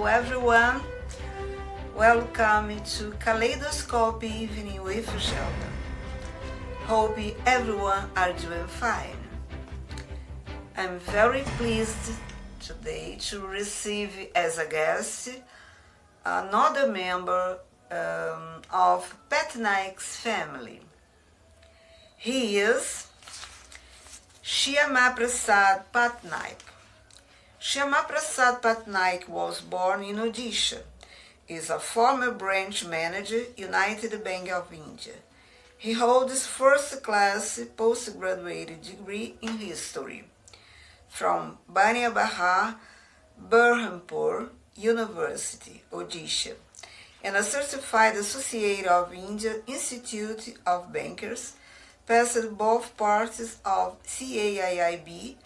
Hello everyone, welcome to Kaleidoscope Evening with Gelda. Hope everyone are doing fine. I'm very pleased today to receive as a guest another member of Patnaik's family. He is Shyamaprasad Patnaik. Shyamaprasad Patnaik was born in Odisha, is a former branch manager, United Bank of India. He holds first-class postgraduate degree in history from Bania Bahar, Berhampur University, Odisha, and a certified associate of India Institute of Bankers, passed both parts of CAIIB,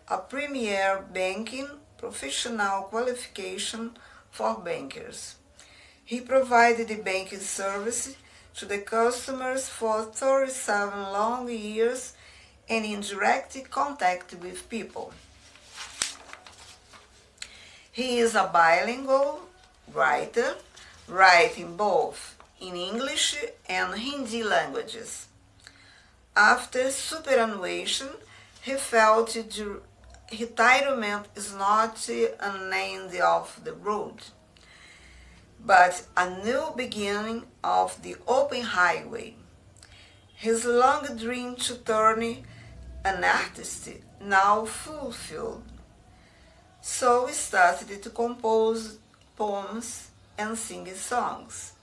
a premier banking professional qualification for bankers. He provided the banking service to the customers for 37 long years and in direct contact with people. He is a bilingual writer, writing both in English and Hindi languages. After superannuation, he felt the retirement is not an end of the road, but a new beginning of the open highway. His long dream to turn an artist now fulfilled. So he started to compose poems and sing songs.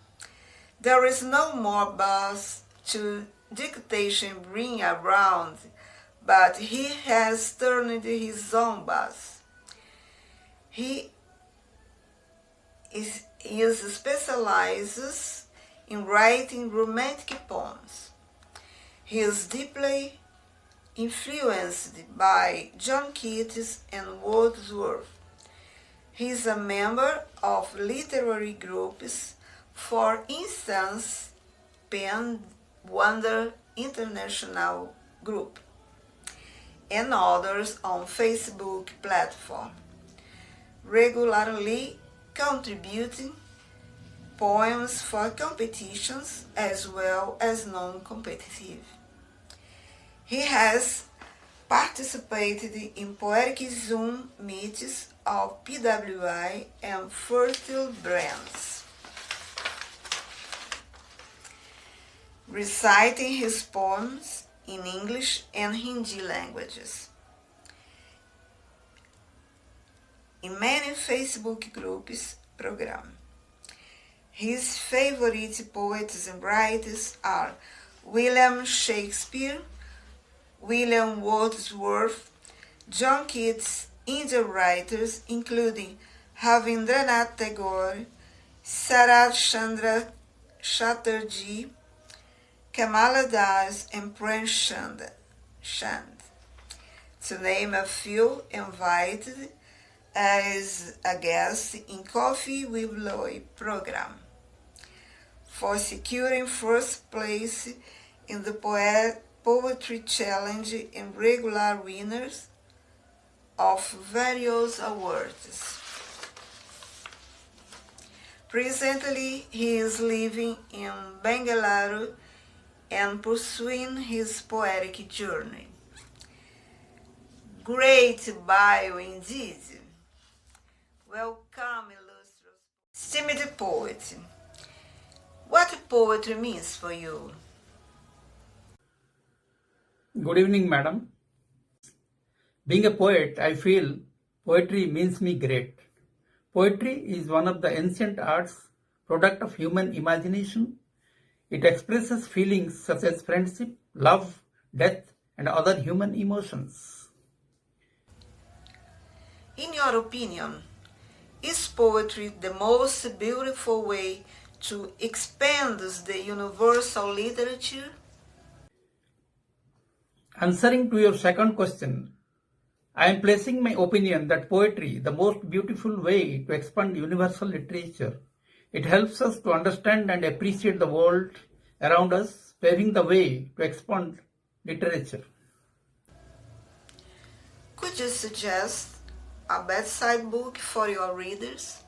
There is no more buzz to dictation bring around, but he has turned his own buzz. He specializes in writing romantic poems. He is deeply influenced by John Keats and Wordsworth. He is a member of literary groups, for instance, Pen Wonder International Group, and others on Facebook platform, regularly contributing poems for competitions as well as non-competitive. He has participated in poetic Zoom meets of PWI and Fertile Brands, reciting his poems in English and Hindi languages. In many Facebook groups program. His favorite poets and writers are William Shakespeare, William Wordsworth, John Keats, Indian writers including Ravindranath Tagore, Sarat Chandra Chatterjee, Kamala Das, and Prem Chand, to name a few, invited as a guest in Coffee with Loy program, for securing first place in the Poetry Challenge and regular winners of various awards. Presently, he is living in Bangalore and pursuing his poetic journey. Great bio indeed. Welcome, illustrious, esteemed poet. What poetry means for you? Good evening, madam. Being a poet, I feel poetry means me great. Poetry is one of the ancient arts, product of human imagination. It expresses feelings such as friendship, love, death, and other human emotions. In your opinion, is poetry the most beautiful way to expand the universal literature? Answering to your second question, I am placing my opinion that poetry is the most beautiful way to expand universal literature. It helps us to understand and appreciate the world around us, paving the way to expand literature. Could you suggest a bedside book for your readers?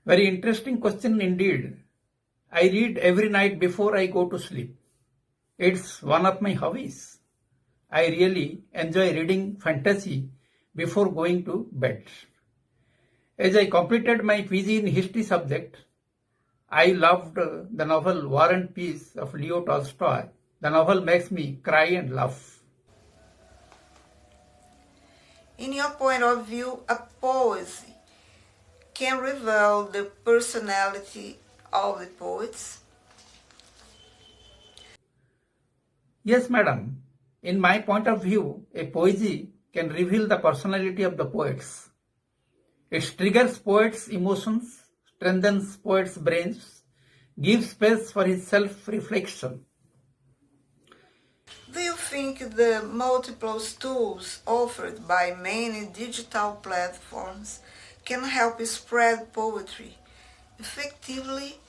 Very interesting question indeed. I read every night before I go to sleep. It's one of my hobbies. I really enjoy reading fantasy before going to bed. As I completed my PG in history subject, I loved the novel War and Peace of Leo Tolstoy. The novel makes me cry and laugh. In your point of view, a poesy can reveal the personality of the poets? Yes, madam. In my point of view, a poesy can reveal the personality of the poets. It triggers poets' emotions, strengthens poets' brains, gives space for his self-reflection. Do you think the multiple tools offered by many digital platforms can help spread poetry effectively?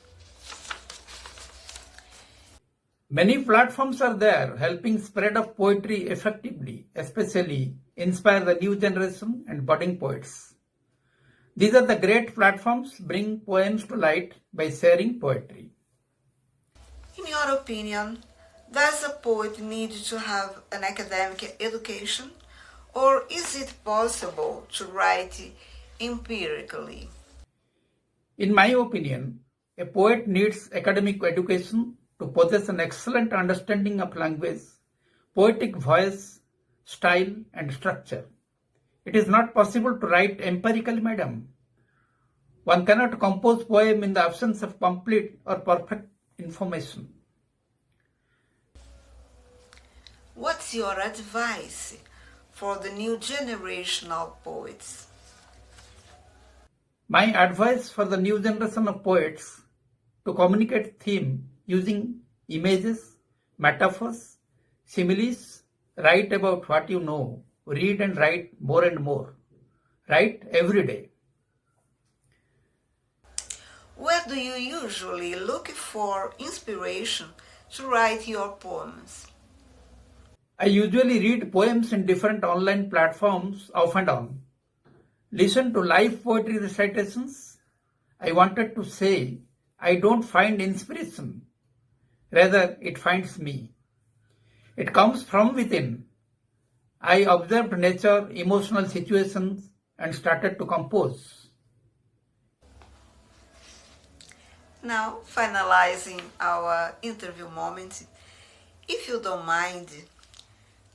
Many platforms are there helping spread of poetry effectively, especially inspire the new generation and budding poets. These are the great platforms bring poems to light by sharing poetry. In your opinion, does a poet need to have an academic education, or is it possible to write empirically? In my opinion, a poet needs academic education to possess an excellent understanding of language, poetic voice, style, and structure. It is not possible to write empirically, madam. One cannot compose poem in the absence of complete or perfect information. What's your advice for the new generation of poets? My advice for the new generation of poets to communicate theme using images, metaphors, similes, write about what you know, read and write more and more. Write every day. Where do you usually look for inspiration to write your poems? I usually read poems in different online platforms off and on. Listen to live poetry recitations. I wanted to say, I don't find inspiration. Rather, it finds me. It comes from within. I observed nature, emotional situations, and started to compose. Now, finalizing our interview moment, if you don't mind,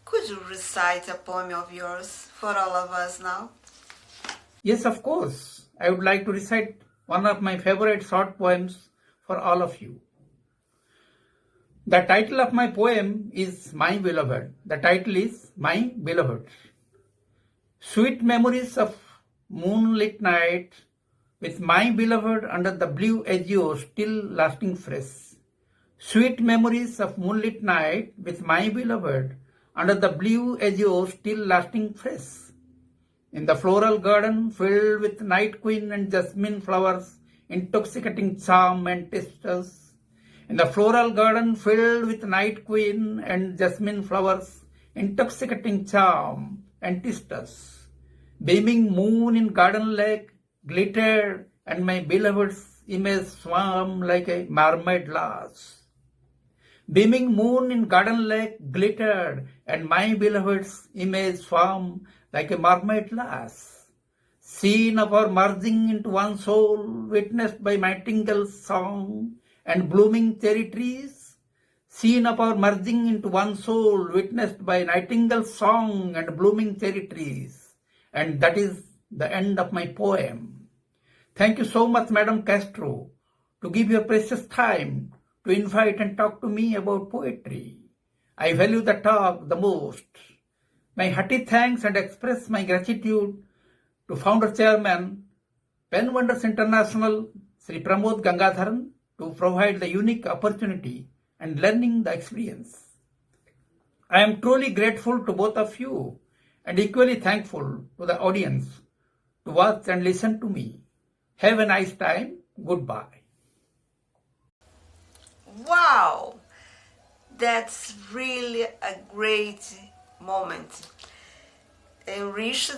could you recite a poem of yours for all of us now? Yes, of course. I would like to recite one of my favorite short poems for all of you. The title of my poem is My Beloved. The title is My Beloved. Sweet memories of moonlit night with my beloved under the blue azure still lasting fresh. Sweet memories of moonlit night with my beloved under the blue azure still lasting fresh. In the floral garden filled with night queen and jasmine flowers, intoxicating charm and tasters. In the floral garden filled with night queen and jasmine flowers, intoxicating charm and tasters. Beaming moon in garden lake glittered, and my beloved's image swam like a mermaid lass. Beaming moon in garden lake glittered, and my beloved's image swam like a mermaid lass. Scene of our merging into one soul, witnessed by nightingale's song and blooming cherry trees. Scene of our merging into one soul, witnessed by nightingale's song and blooming cherry trees. And that is the end of my poem. Thank you so much, Madam Castro, to give your precious time to invite and talk to me about poetry. I value the talk the most. My hearty thanks and express my gratitude to Founder Chairman, Pen Wonders International, Sri Pramod Gangadharan, to provide the unique opportunity and learning the experience. I am truly grateful to both of you and equally thankful to the audience to watch and listen to me. Have a nice time. Goodbye. Wow! That's really a great moment, enriched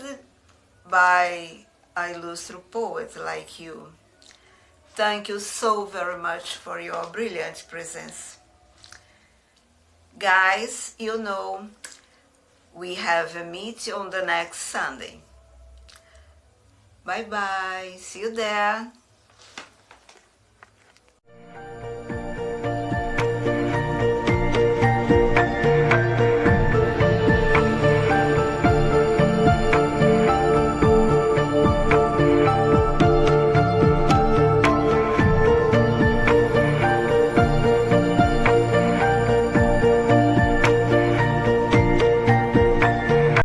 by a illustrious poet like you. Thank you so very much for your brilliant presence. Guys, you know, we have a meet on the next Sunday. Bye bye. See you there.